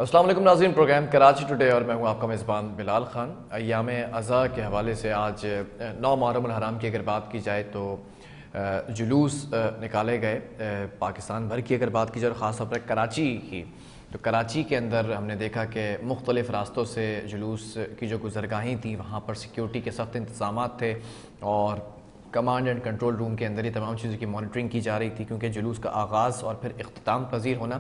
السلام علیکم ناظرین، پروگرام کراچی ٹوڈے اور میں ہوں آپ کا میزبان بلال خان۔ ایام اضحیٰ کے حوالے سے آج 9 محرم الحرام کی اگر بات کی جائے تو جلوس نکالے گئے پاکستان بھر کی۔ اگر بات کی جائے اور خاص طور پر کراچی کی، تو کراچی کے اندر ہم نے دیکھا کہ مختلف راستوں سے جلوس کی جو گزرگاہیں تھیں وہاں پر سیکیورٹی کے سخت انتظامات تھے اور کمانڈ اینڈ کنٹرول روم کے اندر ہی تمام چیزوں کی مانیٹرنگ کی جا رہی تھی، کیونکہ جلوس کا آغاز اور پھر اختتام پذیر ہونا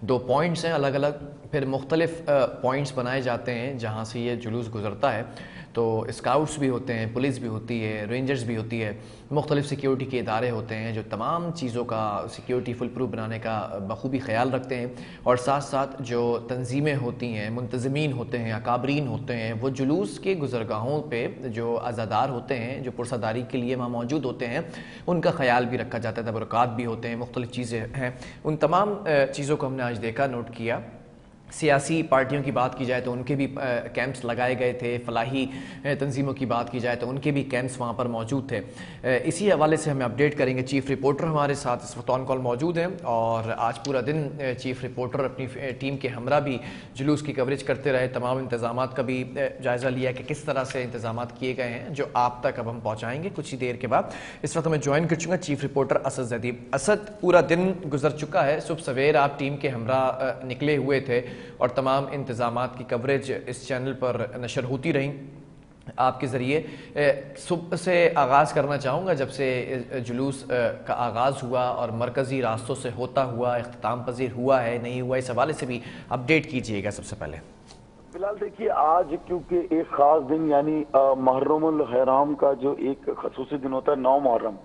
2 پوائنٹس ہیں الگ الگ، پھر مختلف پوائنٹس بنائے جاتے ہیں جہاں سے یہ جلوس گزرتا ہے۔ تو اسکاؤٹس بھی ہوتے ہیں، پولیس بھی ہوتی ہے، رینجرز بھی ہوتی ہے، مختلف سیکیورٹی کے ادارے ہوتے ہیں جو تمام چیزوں کا سیکیورٹی فل پروف بنانے کا بخوبی خیال رکھتے ہیں، اور ساتھ ساتھ جو تنظیمیں ہوتی ہیں، منتظمین ہوتے ہیں، اکابرین ہوتے ہیں، وہ جلوس کے گزرگاہوں پہ جو عزادار ہوتے ہیں، جو پرساداری کے لیے وہاں موجود ہوتے ہیں، ان کا خیال بھی رکھا جاتا ہے، تبرکات بھی ہوتے ہیں، مختلف چیزیں ہیں۔ ان تمام چیزوں کو ہم نے آج دیکھا، نوٹ کیا۔ سیاسی پارٹیوں کی بات کی جائے تو ان کے بھی کیمپس لگائے گئے تھے، فلاحی تنظیموں کی بات کی جائے تو ان کے بھی کیمپس وہاں پر موجود تھے۔ اسی حوالے سے ہمیں اپڈیٹ کریں گے، چیف رپورٹر ہمارے ساتھ اس وقت آن کال موجود ہیں، اور آج پورا دن چیف رپورٹر اپنی ٹیم کے ہمراہ بھی جلوس کی کوریج کرتے رہے، تمام انتظامات کا بھی جائزہ لیا کہ کس طرح سے انتظامات کیے گئے ہیں، جو آپ تک اب ہم پہنچائیں گے کچھ ہی دیر کے بعد۔ اس وقت ہمیں جوائن کر چکا چیف رپورٹر اسد زیدی۔ اسد، پورا دن گزر چکا ہے، صبح سویر آپ ٹیم کے ہمراہ نکلے ہوئے تھے اور تمام انتظامات کی کوریج اس چینل پر نشر ہوتی رہیں آپ کے ذریعے۔ صبح سے آغاز کرنا چاہوں گا، جب سے جلوس کا آغاز ہوا اور مرکزی راستوں سے ہوتا ہوا اختتام پذیر ہوا ہے نہیں ہوا، اس حوالے سے بھی اپڈیٹ کیجئے گا سب سے پہلے۔ بلال دیکھیے، آج کیونکہ ایک خاص دن یعنی محرم الحرام کا جو ایک خصوصی دن ہوتا ہے 9 محرم،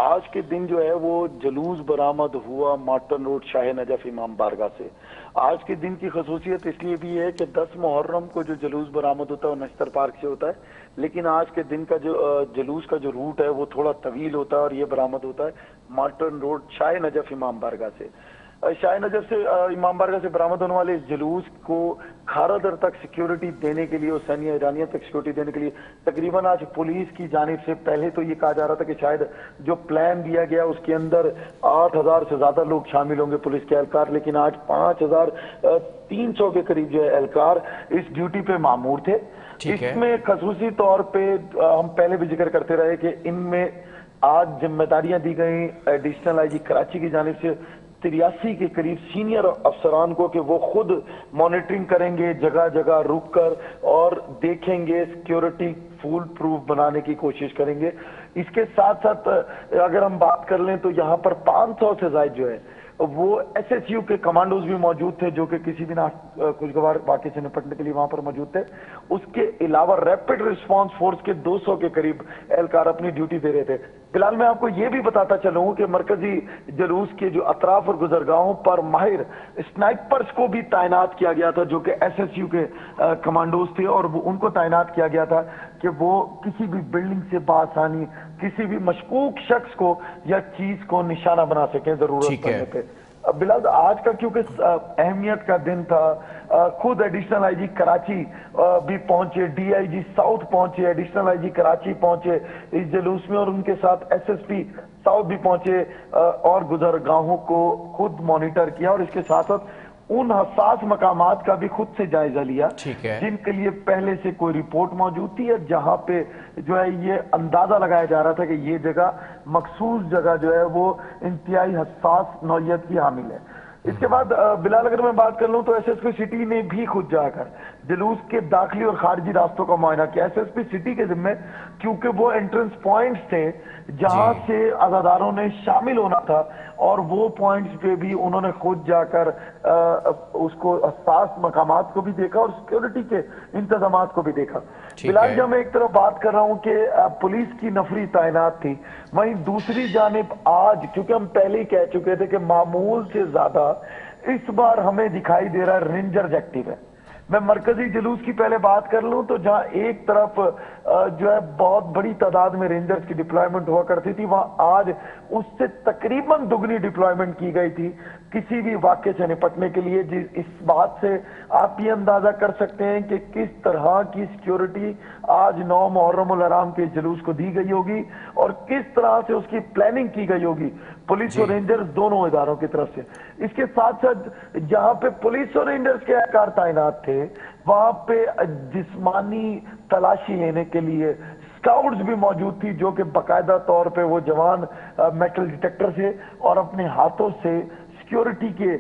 آج کے دن جو ہے وہ جلوس برآمد ہوا مارٹن روڈ شاہ نجف امام بارگاہ سے۔ آج کے دن کی خصوصیت اس لیے بھی ہے کہ 10 محرم کو جو جلوس برآمد ہوتا ہے وہ نشتر پارک سے ہوتا ہے، لیکن آج کے دن کا جو جلوس کا جو روٹ ہے وہ تھوڑا طویل ہوتا ہے اور یہ برآمد ہوتا ہے مارٹن روڈ شاہ نجف امام بارگاہ سے۔ شاہ نجف سے امام بارگاہ سے برآمد ہونے والے اس جلوس کو کھارا در تک سیکیورٹی دینے کے لیے، حسینیہ ایرانیہ تک سیکیورٹی دینے کے لیے تقریباً آج پولیس کی جانب سے، پہلے تو یہ کہا جا رہا تھا کہ شاید جو پلان دیا گیا اس کے اندر 8,000 سے زیادہ لوگ شامل ہوں گے پولیس کے اہلکار، لیکن آج 5,300 کے قریب جو ہے اہلکار اس ڈیوٹی پہ مامور تھے۔ اس میں خصوصی طور پہ ہم پہلے بھی ذکر کرتے رہے کہ ان میں آج ذمہ داریاں دی گئیں ایڈیشنل آئی جی کراچی کی جانب سے 83 کے قریب سینئر افسران کو کہ وہ خود مانیٹرنگ کریں گے، جگہ جگہ رک کر اور دیکھیں گے، سیکیورٹی فول پروف بنانے کی کوشش کریں گے۔ اس کے ساتھ ساتھ اگر ہم بات کر لیں تو یہاں پر 500 سے زائد جو ہے وہ ایس ایس یو کے کمانڈوز بھی موجود تھے، جو کہ کسی بھی خوشگوار واقعے سے نپٹنے کے لیے وہاں پر موجود تھے۔ اس کے علاوہ ریپڈ رسپانس فورس کے 200 کے قریب اہلکار اپنی ڈیوٹی دے رہے تھے۔ فلحال میں آپ کو یہ بھی بتاتا چلوں کہ مرکزی جلوس کے جو اطراف اور گزرگاہوں پر ماہر اسنائپرز کو بھی تعینات کیا گیا تھا، جو کہ ایس ایس یو کے کمانڈوز تھے، اور ان کو تعینات کیا گیا تھا کہ وہ کسی بھی بلڈنگ سے بآسانی کسی بھی مشکوک شخص کو یا چیز کو نشانہ بنا سکیں ضرورت پڑنے پہ۔ بلال، آج کا کیونکہ اہمیت کا دن تھا، خود ایڈیشنل آئی جی کراچی بھی پہنچے، ڈی آئی جی ساؤتھ پہنچے، ایڈیشنل آئی جی کراچی پہنچے اس جلوس میں، اور ان کے ساتھ ایس ایس پی ساؤتھ بھی پہنچے اور گزرگاہوں کو خود مانیٹر کیا، اور اس کے ساتھ ساتھ ان حساس مقامات کا بھی خود سے جائزہ لیا جن کے لیے پہلے سے کوئی رپورٹ موجود تھی، جہاں پہ جو ہے یہ اندازہ لگایا جا رہا تھا کہ یہ جگہ مخصوص جگہ جو ہے وہ انتہائی حساس نوعیت کی حامل ہے۔ اس کے بعد بلال اگر میں بات کر لوں تو ایس ایس پی سٹی نے بھی خود جا کر جلوس کے داخلی اور خارجی راستوں کا معائنہ کیا۔ ایس ایس پی سٹی کے ذمہ کیونکہ وہ انٹرنس پوائنٹس تھے جہاں سے عزاداروں نے شامل ہونا تھا، اور وہ پوائنٹس پہ بھی انہوں نے خود جا کر اس کو حساس مقامات کو بھی دیکھا اور سیکیورٹی کے انتظامات کو بھی دیکھا۔ بلال، جب میں ایک طرف بات کر رہا ہوں کہ پولیس کی نفری تعینات تھی، وہیں دوسری جانب آج کیونکہ ہم پہلے ہی کہہ چکے تھے کہ معمول سے زیادہ اس بار ہمیں دکھائی دے رہا ہے رینجرز ایکٹیو ہے۔ میں مرکزی جلوس کی پہلے بات کر لوں تو جہاں ایک طرف جو ہے بہت بڑی تعداد میں رینجرز کی ڈپلائمنٹ ہوا کرتی تھی، وہاں آج اس سے تقریباً دگنی ڈپلائمنٹ کی گئی تھی کسی بھی واقعے سے نپٹنے کے لیے. اس بات سے آپ یہ اندازہ کر سکتے ہیں کہ کس طرح کی سیکیورٹی آج 9 محرم الحرام کے جلوس کو دی گئی ہوگی اور کس طرح سے اس کی پلاننگ کی گئی ہوگی پولیس اور رینجرز دونوں اداروں کی طرف سے. اس کے ساتھ ساتھ جہاں پہ پولیس اور رینجرز کے اہلکار تعینات تھے وہاں پہ جسمانی تلاشی لینے کے لیے سکاؤٹس بھی موجود تھی جو کہ باقاعدہ طور پہ وہ جوان میٹل ڈیٹیکٹر سے اور اپنے ہاتھوں سے سیکیورٹی کے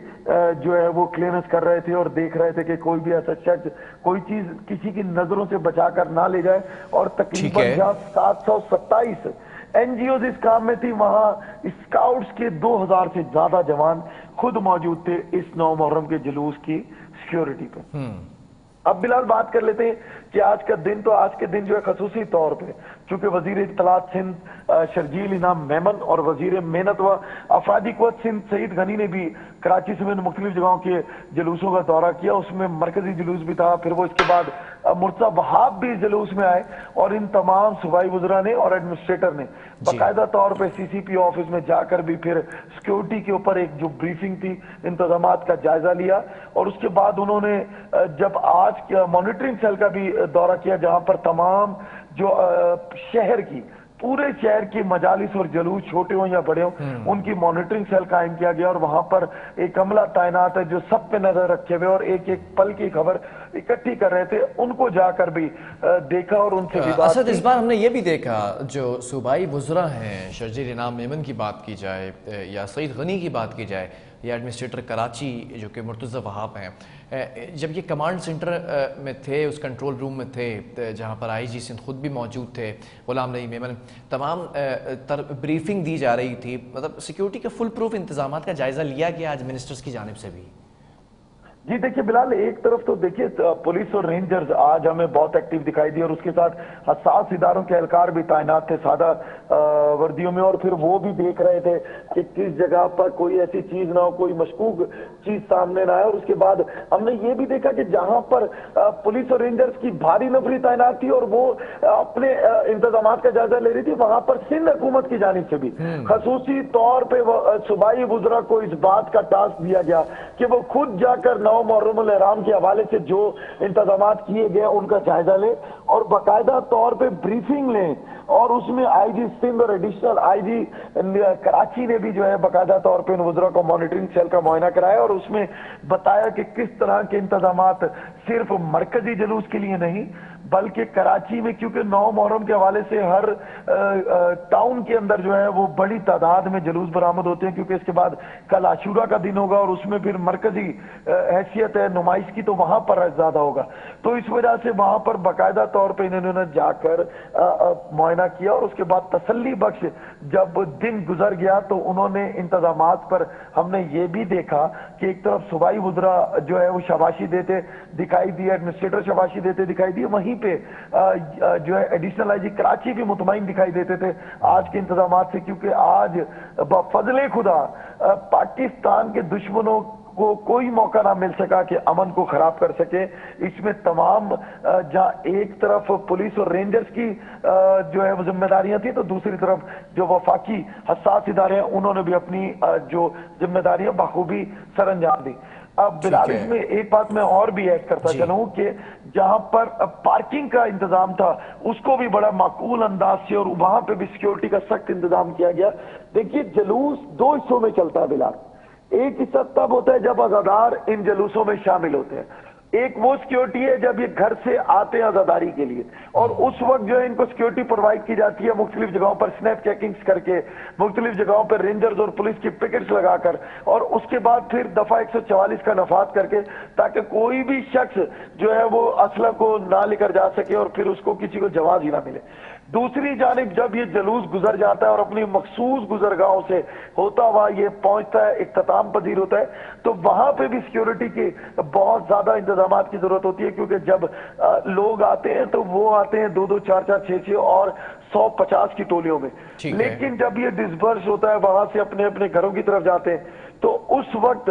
جو ہے وہ کلیئرنس کر رہے تھے اور دیکھ رہے تھے کہ کوئی بھی ایسا شخص کوئی چیز کسی کی نظروں سے بچا کر نہ لے جائے. اور تقریباً جہاں 727 این جی اوز اس کام میں تھی وہاں اسکاؤٹس کے 2000 سے زیادہ جوان خود موجود تھے اس 9 محرم کے جلوس کی سیکیورٹی پہ. اب بلال بات کر لیتے ہیں کہ آج کے دن جو ہے خصوصی طور پہ چونکہ وزیر اطلاعات سندھ شرجیل انعام میمن اور وزیر محنت و افرادی قوت سندھ سعید غنی نے بھی کراچی سمیت مختلف جگہوں کے جلوسوں کا دورہ کیا. اس میں مرکزی جلوس بھی تھا, پھر وہ اس کے بعد مرتضی وہاب بھی جلوس میں آئے اور ان تمام صوبائی وزراء نے اور ایڈمنسٹریٹر نے باقاعدہ طور پہ سی سی پی او آفس میں جا کر بھی پھر سیکیورٹی کے اوپر ایک جو بریفنگ تھی انتظامات کا جائزہ لیا. اور اس کے بعد انہوں نے جب آج مانیٹرنگ سیل کا بھی دورہ کیا جہاں پر تمام جو شہر کی پورے شہر کی مجالس اور جلوس چھوٹے ہوں یا بڑے ہوں ان کی مانیٹرنگ سیل قائم کیا گیا اور وہاں پر ایک عملہ تعینات ہے جو سب پہ نظر رکھے ہوئے اور ایک ایک پل کی خبر اکٹھی کر رہے تھے. ان کو جا کر بھی دیکھا اور ان سے بھی بات اسد اس بار ہم نے یہ بھی دیکھا جو صوبائی وزراء ہیں شرجیل انعام میمن کی بات کی جائے یا سعید غنی کی بات کی جائے یا ایڈمنسٹریٹر کراچی جو کہ مرتضی وہاب ہیں, جب یہ کمانڈ سینٹر میں تھے اس کنٹرول روم میں تھے جہاں پر آئی جی سندھ خود بھی موجود تھے غلام نبی میمن, تمام بریفنگ دی جا رہی تھی, مطلب سیکیورٹی کے فل پروف انتظامات کا جائزہ لیا گیا آج منسٹرز کی جانب سے بھی. جی دیکھیے بلال, ایک طرف تو دیکھیے پولیس اور رینجرز آج ہمیں بہت ایکٹیو دکھائی دی اور اس کے ساتھ حساس اداروں کے اہلکار بھی تعینات تھے سادہ وردیوں میں اور پھر وہ بھی دیکھ رہے تھے کہ کس جگہ پر کوئی ایسی چیز نہ ہو, کوئی مشکوک چیز سامنے نہ آئے. اور اس کے بعد ہم نے یہ بھی دیکھا کہ جہاں پر پولیس اور رینجرز کی بھاری نفری تعینات تھی اور وہ اپنے انتظامات کا جائزہ لے رہی تھی, وہاں پر سندھ حکومت کی جانب سے بھی خصوصی طور پہ صوبائی وزراء کو اس بات کا ٹاسک دیا گیا کہ وہ خود جا کر 9 محرم الحرام کے حوالے سے جو انتظامات کیے گئے ان کا جائزہ لیں اور باقاعدہ طور پہ بریفنگ لیں. اور اس میں آئی جی سندھ اور ایڈیشنل آئی جی کراچی نے بھی جو ہے باقاعدہ طور پہ ان وزراء کو مانیٹرنگ سیل کا معائنہ کرایا اور اس میں بتایا کہ کس طرح کے انتظامات صرف مرکزی جلوس کے لیے نہیں بلکہ کراچی میں, کیونکہ 9 محرم کے حوالے سے ہر ٹاؤن کے اندر جو ہے وہ بڑی تعداد میں جلوس برآمد ہوتے ہیں کیونکہ اس کے بعد کل عاشورہ کا دن ہوگا اور اس میں پھر مرکزی حیثیت ہے نمائش کی تو وہاں پر زیادہ ہوگا. تو اس وجہ سے وہاں پر باقاعدہ طور پہ انہوں نے جا کر معائنہ کیا اور اس کے بعد تسلی بخش جب دن گزر گیا تو انہوں نے انتظامات پر ہم نے یہ بھی دیکھا کہ ایک طرف صوبائی وزراء جو ہے وہ شاباشی دیتے دکھائی دی, ایڈمنسٹریٹر شاباشی دیتے دکھائی دی, وہیں پہ جو ہے ایڈیشنل آئی جی کراچی بھی مطمئن دکھائی دیتے تھے آج کے انتظامات سے, کیونکہ آج بفضل خدا پاکستان کے دشمنوں کو کوئی موقع نہ مل سکا کہ امن کو خراب کر سکے. اس میں تمام جہاں ایک طرف پولیس اور رینجرز کی جو ہے وہ ذمہ داریاں تھیں تو دوسری طرف جو وفاقی حساس ادارے ہیں انہوں نے بھی اپنی جو ذمہ داریاں بخوبی سر انجام دی. اب بلال اس میں ایک بات میں اور بھی ایڈ کرتا چلوں کہ جہاں پر پارکنگ کا انتظام تھا اس کو بھی بڑا معقول انداز سے اور وہاں پہ بھی سیکیورٹی کا سخت انتظام کیا گیا. دیکھیے جلوس 2 حصوں میں چلتا ہے بلال. ایک حصہ تب ہوتا ہے جب عزادار ان جلوسوں میں شامل ہوتے ہیں, ایک وہ سیکیورٹی ہے جب یہ گھر سے آتے ہیں عزاداری کے لیے اور اس وقت جو ہے ان کو سیکیورٹی پرووائڈ کی جاتی ہے مختلف جگہوں پر سنیپ چیکنگز کر کے, مختلف جگہوں پر رینجرز اور پولیس کی پکٹس لگا کر اور اس کے بعد پھر دفعہ 144 کا نفاذ کر کے تاکہ کوئی بھی شخص جو ہے وہ اسلحہ کو نہ لے کر جا سکے اور پھر اس کو کسی کو جواز ہی نہ ملے. دوسری جانب جب یہ جلوس گزر جاتا ہے اور اپنی مخصوص گزرگاہوں سے ہوتا ہوا یہ پہنچتا ہے اختتام پذیر ہوتا ہے تو وہاں پہ بھی سیکیورٹی کی بہت زیادہ انتظامات کی ضرورت ہوتی ہے, کیونکہ جب لوگ آتے ہیں تو وہ آتے ہیں 2-2, 4-4, 6-6 اور 150 کی ٹولیوں میں, لیکن جب یہ ڈسبرس ہوتا ہے وہاں سے اپنے اپنے گھروں کی طرف جاتے ہیں تو اس وقت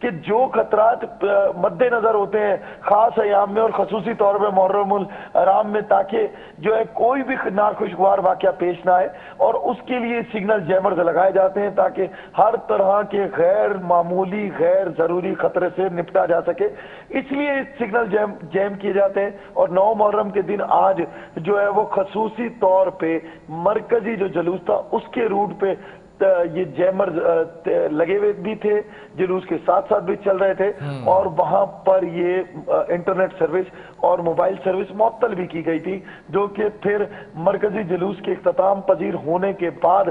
کہ جو خطرات مد نظر ہوتے ہیں خاص ایام میں اور خصوصی طور پہ محرم الحرام میں، تاکہ جو ہے کوئی بھی ناخوشگوار واقعہ پیش نہ آئے، اور اس کے لیے سگنل جیمرز لگائے جاتے ہیں تاکہ ہر طرح کے غیر معمولی غیر ضروری خطرے سے نپٹا جا سکے۔ اس لیے سگنل جیم کیے جاتے ہیں، اور 9 محرم کے دن آج جو ہے وہ خصوصی طور پہ مرکزی جو جلوس تھا اس کے روٹ پہ یہ جیمرز لگے ہوئے بھی تھے، جلوس کے ساتھ ساتھ بھی چل رہے تھے، اور وہاں پر یہ انٹرنیٹ سروس اور موبائل سروس معطل بھی کی گئی تھی، جو کہ پھر مرکزی جلوس کے اختتام پذیر ہونے کے بعد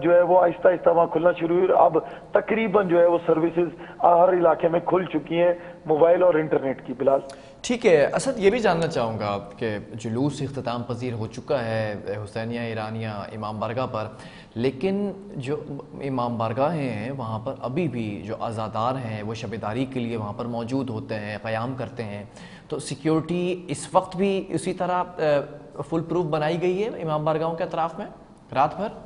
جو ہے وہ آہستہ آہستہ وہاں کھلنا شروع ہوئی، اور اب تقریباً جو ہے وہ سروسز ہر علاقے میں کھل چکی ہیں موبائل اور انٹرنیٹ کی۔ بلال ٹھیک ہے اسد، یہ بھی جاننا چاہوں گا کہ جلوس اختتام پذیر ہو چکا ہے حسینیہ ایرانیہ امام بارگاہ پر، لیکن جو امام بارگاہیں ہیں وہاں پر ابھی بھی جو عزادار ہیں وہ شبیداری کے لیے وہاں پر موجود ہوتے ہیں، قیام کرتے ہیں، تو سیکیورٹی اس وقت بھی اسی طرح فل پروف بنائی گئی ہے امام بارگاہوں کے اطراف میں رات بھر؟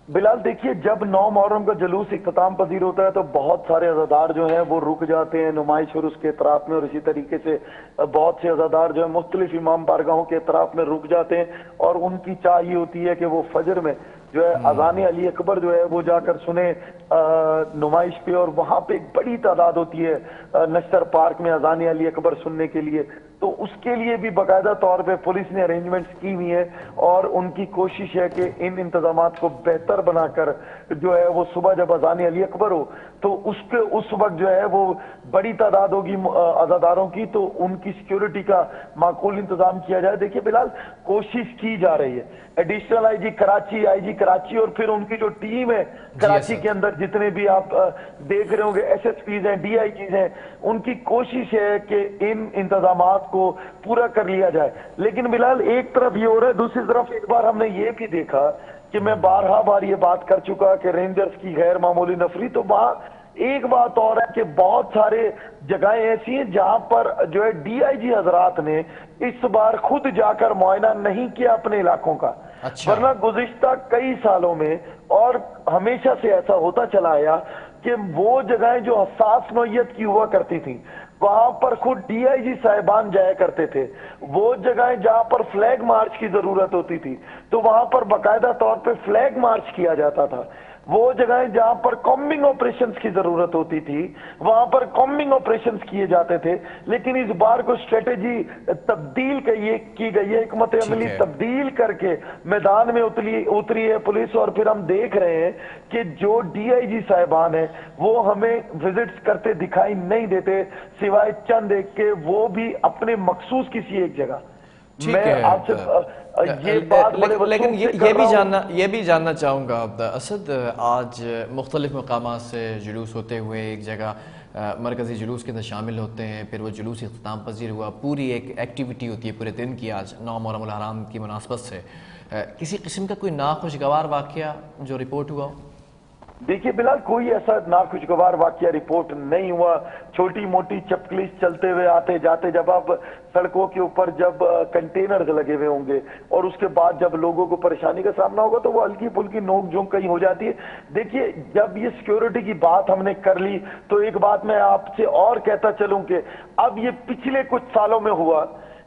بلال دیکھیے، جب 9 محرم کا جلوس اختتام پذیر ہوتا ہے تو بہت سارے عزادار جو ہیں وہ رک جاتے ہیں نمائش اور اس کے اطراف میں، اور اسی طریقے سے بہت سے عزادار جو ہیں مختلف امام بارگاہوں کے اطراف میں رک جاتے ہیں، اور ان کی چاہ یہ ہوتی ہے کہ وہ فجر میں جو ہے اذان علی اکبر جو ہے وہ جا کر سنیں نمائش پہ، اور وہاں پہ ایک بڑی تعداد ہوتی ہے نشتر پارک میں اذان علی اکبر سننے کے لیے، تو اس کے لیے بھی باقاعدہ طور پہ پولیس نے ارینجمنٹس کی ہوئی ہیں، اور ان کی کوشش ہے کہ ان انتظامات کو بہتر بنا کر جو ہے وہ صبح جب اذان علی اکبر ہو تو اس وقت جو ہے وہ بڑی تعداد ہوگی عزاداروں کی، تو ان کی سیکیورٹی کا معقول انتظام کیا جائے۔ دیکھیے بلال، کوشش کی جا رہی ہے، ایڈیشنل آئی جی کراچی، آئی جی کراچی، اور پھر ان کی جو ٹیم ہے کراچی کے اندر جتنے بھی آپ دیکھ رہے ہوں گے ایس ایس پیز ہیں، ڈی آئی جیز ہیں، ان کی کوشش ہے کہ ان انتظامات کو پورا کر لیا جائے۔ لیکن بلال ایک طرف یہ ہو رہا ہے، دوسری طرف ایک بار ہم نے یہ بھی دیکھا کہ میں بارہا بار یہ بات کر چکا کہ رینجرز کی غیر معمولی نفری، تو وہاں ایک بات اور ہے کہ بہت سارے جگہیں ایسی ہیں جہاں پر جو ہے ڈی آئی جی حضرات نے اس بار خود جا کر معائنہ نہیں کیا اپنے علاقوں کا، ورنہ گزشتہ کئی سالوں میں اور ہمیشہ سے ایسا ہوتا چلا آیا کہ وہ جگہیں جو حساس نوعیت کی ہوا کرتی تھیں وہاں پر خود ڈی آئی جی صاحبان جایا کرتے تھے، وہ جگہیں جہاں پر فلیگ مارچ کی ضرورت ہوتی تھی تو وہاں پر باقاعدہ طور پہ فلیگ مارچ کیا جاتا تھا، وہ جگہیں جہاں پر کامبنگ آپریشنز کی ضرورت ہوتی تھی وہاں پر کامبنگ آپریشنز کیے جاتے تھے۔ لیکن اس بار کو اسٹریٹجی تبدیل کی گئی ہے، حکمت عملی تبدیل کر کے میدان میں اتری ہے پولیس، اور پھر ہم دیکھ رہے ہیں کہ جو ڈی آئی جی صاحبان ہیں وہ ہمیں وزٹس کرتے دکھائی نہیں دیتے سوائے چند ایک کے، وہ بھی اپنے مخصوص کسی ایک جگہ۔ میں آپ سے لیکن یہ بھی جاننا چاہوں گا اسد، آج مختلف مقامات سے جلوس ہوتے ہوئے ایک جگہ مرکزی جلوس کے اندر شامل ہوتے ہیں، پھر وہ جلوس اختتام پذیر ہوا، پوری ایک ایکٹیویٹی ہوتی ہے پورے دن کی آج 9 محرم الحرام کی مناسبت سے، کسی قسم کا کوئی ناخوشگوار واقعہ جو رپورٹ ہوا؟ دیکھیے بلال، کوئی ایسا ناخوشگوار واقعہ رپورٹ نہیں ہوا، چھوٹی موٹی چپکلی چلتے ہوئے آتے جاتے، جب آپ سڑکوں کے اوپر جب کنٹینرز لگے ہوئے ہوں گے اور اس کے بعد جب لوگوں کو پریشانی کا سامنا ہوگا تو وہ ہلکی پھلکی نوک جھونک کہیں ہو جاتی ہے۔ دیکھیے جب یہ سیکیورٹی کی بات ہم نے کر لی تو ایک بات میں آپ سے اور کہتا چلوں کہ اب یہ پچھلے کچھ سالوں میں ہوا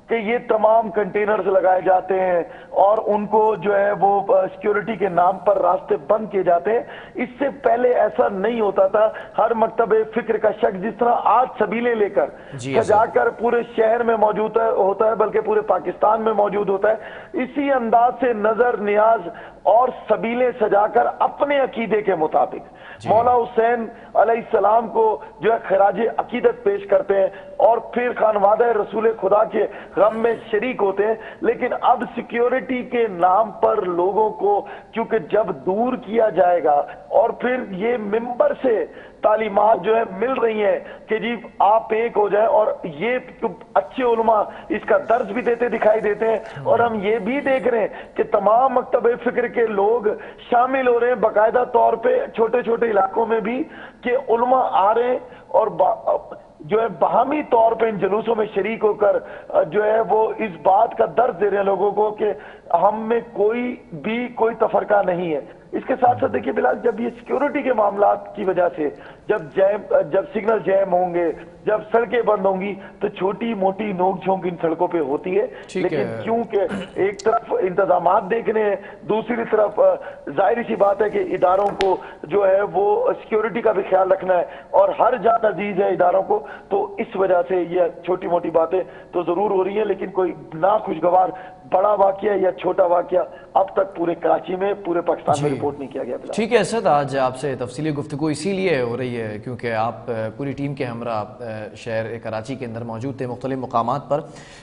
کہ یہ تمام کنٹینرز لگائے جاتے ہیں اور ان کو جو ہے وہ سیکیورٹی کے نام پر راستے بند کیے جاتے ہیں، اس سے پہلے ایسا نہیں ہوتا تھا۔ ہر مکتب فکر کا شخص جس طرح آج سبیلیں لے کر سجا کر پورے شہر میں موجود ہوتا ہے بلکہ پورے پاکستان میں موجود ہوتا ہے، اسی انداز سے نظر نیاز اور سبیلیں سجا کر اپنے عقیدے کے مطابق مولا حسین علیہ السلام کو جو ہے خراج عقیدت پیش کرتے ہیں اور پھر خانوادہ رسول خدا کے غم میں شریک ہوتے ہیں۔ لیکن اب سیکیورٹی کے نام پر لوگوں کو کیونکہ جب دور کیا جائے گا اور پھر یہ ممبر سے تعلیمات جو ہے مل رہی ہیں کہ جی آپ ایک ہو جائیں، اور یہ اچھے علماء اس کا درس بھی دیتے دکھائی دیتے ہیں، اور ہم یہ بھی دیکھ رہے ہیں کہ تمام مکتب فکر کے لوگ شامل ہو رہے ہیں باقاعدہ طور پہ چھوٹے چھوٹے علاقوں میں بھی کہ علماء آ رہے ہیں اور جو ہے باہمی طور پہ ان جلوسوں میں شریک ہو کر جو ہے وہ اس بات کا درس دے رہے ہیں لوگوں کو کہ ہم میں کوئی تفرقہ نہیں ہے۔ اس کے ساتھ ساتھ دیکھیے بلال، جب یہ سیکیورٹی کے معاملات کی وجہ سے جب سگنل جیم ہوں گے، جب سڑکیں بند ہوں گی، تو چھوٹی موٹی نوک جھونک ان سڑکوں پہ ہوتی ہے، لیکن کیونکہ ایک طرف انتظامات دیکھنے ہیں، دوسری طرف ظاہری سی بات ہے کہ اداروں کو جو ہے وہ سیکیورٹی کا بھی خیال رکھنا ہے اور ہر جان عزیز ہے اداروں کو، تو اس وجہ سے یہ چھوٹی موٹی باتیں تو ضرور ہو رہی ہیں، لیکن کوئی ناخوشگوار بڑا واقعہ یا چھوٹا واقعہ اب تک پورے کراچی میں، پورے پاکستان میں رپورٹ نہیں کیا گیا۔ ٹھیک ہے اسد، آج آپ سے تفصیلی گفتگو اسی لیے ہو رہی ہے کیونکہ آپ پوری ٹیم کے ہمراہ شہر کراچی کے اندر موجود تھے مختلف مقامات پر۔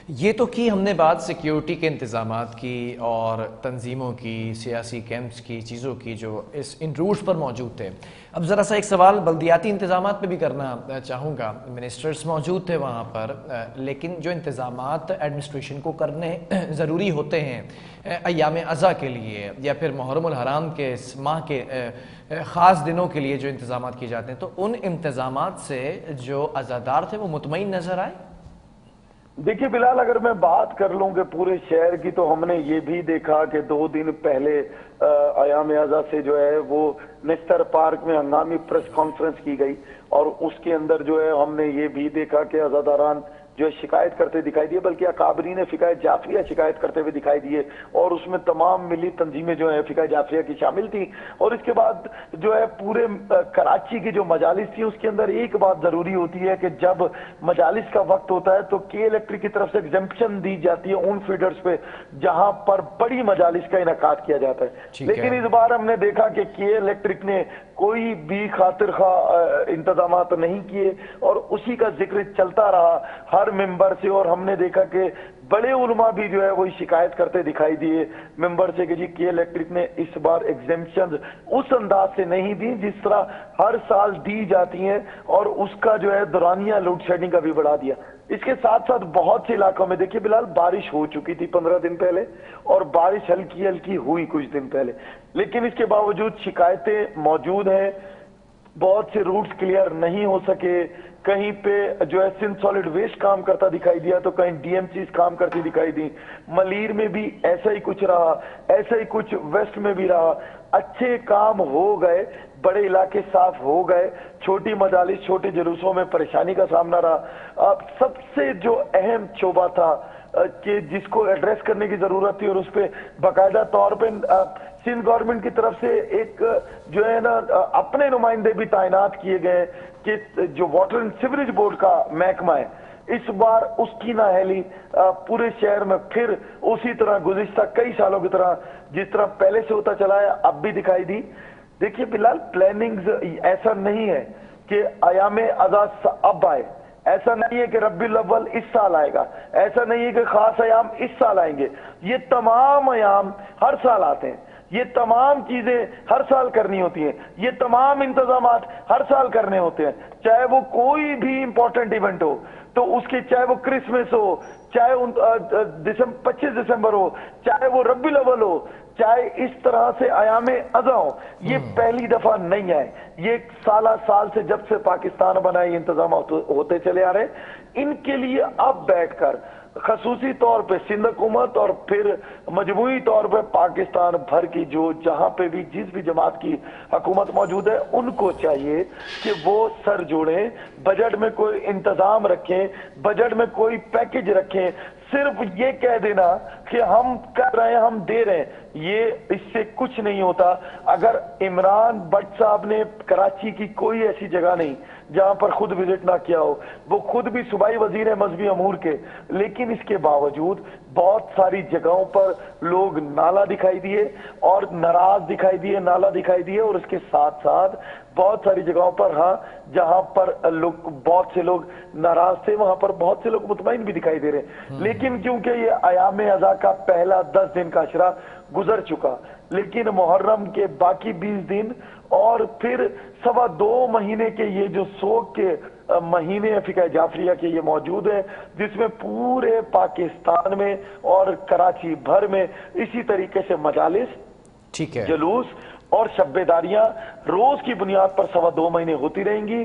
یہ تو کی ہم نے بات سیکیورٹی کے انتظامات کی اور تنظیموں کی، سیاسی کیمپس کی، چیزوں کی جو ان روٹس پر موجود تھے۔ اب ذرا سا ایک سوال بلدیاتی انتظامات پہ بھی کرنا چاہوں گا۔ منسٹرز موجود تھے وہاں پر، لیکن جو انتظامات ایڈمنسٹریشن کو کرنے ضروری ہوتے ہیں ایام اضحیٰ کے لیے یا پھر محرم الحرام کے اس ماہ کے خاص دنوں کے لیے جو انتظامات کیے جاتے ہیں، تو ان انتظامات سے جو عزادار تھے وہ مطمئن نظر آئے؟ دیکھیے بلال، اگر میں بات کر لوں کہ پورے شہر کی، تو ہم نے یہ بھی دیکھا کہ 2 دن پہلے ایام اضحیٰ سے جو ہے وہ نستر پارک میں ہنگامی پریس کانفرنس کی گئی، اور اس کے اندر جو ہے ہم نے یہ بھی دیکھا کہ عزاداران جو شکایت کرتے دکھائی دیے، بلکہ اکابرین فقہ جعفریہ شکایت کرتے ہوئے دکھائی دیے، اور اس میں تمام ملی تنظیمیں جو ہیں فقہ جعفریہ کی شامل تھیں۔ اور اس کے بعد جو ہے پورے کراچی کی جو مجالس تھی، اس کے اندر ایک بات ضروری ہوتی ہے کہ جب مجالس کا وقت ہوتا ہے تو کے الیکٹرک کی طرف سے ایگزمپشن دی جاتی ہے ان فیڈرز پہ جہاں پر بڑی مجالس کا انعقاد کیا جاتا ہے، لیکن اس بار ہم نے دیکھا کہ کے الیکٹرک نے کوئی بھی خاطر خواہ انتظامات نہیں کیے اور اسی کا ذکر چلتا رہا ہر ممبر سے، اور ہم نے دیکھا کہ بڑے علماء بھی جو ہے وہ شکایت کرتے دکھائی دیے ممبر سے کہ جی کے الیکٹرک نے اس بار ایگزیمپشن اس انداز سے نہیں دی جس طرح ہر سال دی جاتی ہیں، اور اس کا جو ہے دورانیہ لوڈ شیڈنگ کا بھی بڑھا دیا۔ اس کے ساتھ ساتھ بہت سے علاقوں میں دیکھیے بلال بارش ہو چکی تھی 15 دن پہلے، اور بارش ہلکی ہلکی ہوئی کچھ دن پہلے، لیکن اس کے باوجود شکایتیں موجود ہیں، بہت سے روٹس کلیئر نہیں ہو سکے، کہیں پہ جو ہے سندھ سالڈ ویسٹ کام کرتا دکھائی دیا تو کہیں ڈی ایم سیز کام کرتی دکھائی دی، ملیر میں بھی ایسا ہی کچھ رہا، ایسا ہی کچھ ویسٹ میں بھی رہا۔ اچھے کام ہو گئے، بڑے علاقے صاف ہو گئے، چھوٹی مجالس چھوٹے جلوسوں میں پریشانی کا سامنا رہا۔ سب سے جو اہم شعبہ تھا کہ جس کو ایڈریس کرنے کی ضرورت تھی، اور اس پہ باقاعدہ طور پہ سندھ گورنمنٹ کی طرف سے ایک جو ہے نا اپنے نمائندے بھی تعینات کیے گئے کہ جو واٹر اینڈ سیوریج بورڈ کا محکمہ ہے، اس بار اس کی نااہلی پورے شہر میں پھر اسی طرح گزشتہ کئی سالوں کی طرح جس طرح پہلے سے ہوتا چلا ہے اب بھی دکھائی دی۔ دیکھیے بلال، پلاننگز ایسا نہیں ہے کہ ایام اضحیٰ اب آئے، ایسا نہیں ہے کہ ربیع الاول اس سال آئے گا، ایسا نہیں ہے کہ خاص ایام اس سال آئیں گے، یہ تمام ایام ہر سال آتے ہیں، یہ تمام چیزیں ہر سال کرنی ہوتی ہیں، یہ تمام انتظامات ہر سال کرنے ہوتے ہیں، چاہے وہ کوئی بھی امپورٹنٹ ایونٹ ہو، تو اس کے چاہے وہ کرسمس ہو، چاہے 25 دسمبر ہو، چاہے وہ ربیع الاول ہو، چاہے اس طرح سے ایام اضحیٰ ہو، یہ پہلی دفعہ نہیں آئے، یہ سالہ سال سے جب سے پاکستان بنا یہ انتظامات ہوتے چلے آ رہے ہیں۔ ان کے لیے اب بیٹھ کر خصوصی طور پہ سندھ حکومت اور پھر مجموعی طور پہ پاکستان بھر کی جو جہاں پہ بھی جس بھی جماعت کی حکومت موجود ہے، ان کو چاہیے کہ وہ سر جوڑیں، بجٹ میں کوئی انتظام رکھیں، بجٹ میں کوئی پیکج رکھیں۔ صرف یہ کہہ دینا کہ ہم کر رہے ہیں، ہم دے رہے ہیں، یہ اس سے کچھ نہیں ہوتا۔ اگر عمران بٹ صاحب نے کراچی کی کوئی ایسی جگہ نہیں جہاں پر خود وزٹ نہ کیا ہو، وہ خود بھی صوبائی وزیر ہیں مذہبی امور کے، لیکن اس کے باوجود بہت ساری جگہوں پر لوگ نالا دکھائی دیے اور ناراض دکھائی دیے، نالا دکھائی دیے، اور اس کے ساتھ ساتھ بہت ساری جگہوں پر ہاں جہاں پر لوگ بہت سے لوگ ناراض تھے وہاں پر بہت سے لوگ مطمئن بھی دکھائی دے رہے ہیں۔ لیکن کیونکہ یہ ایام اضحیٰ کا پہلا 10 دن کا عشرہ گزر چکا، لیکن محرم کے باقی 20 دن اور پھر 2.25 مہینے کے یہ جو سوگ کے مہینے فقہ جعفریہ کے یہ موجود ہیں، جس میں پورے پاکستان میں اور کراچی بھر میں اسی طریقے سے مجالس، جلوس اور شب بیداریاں روز کی بنیاد پر 2.25 مہینے ہوتی رہیں گی۔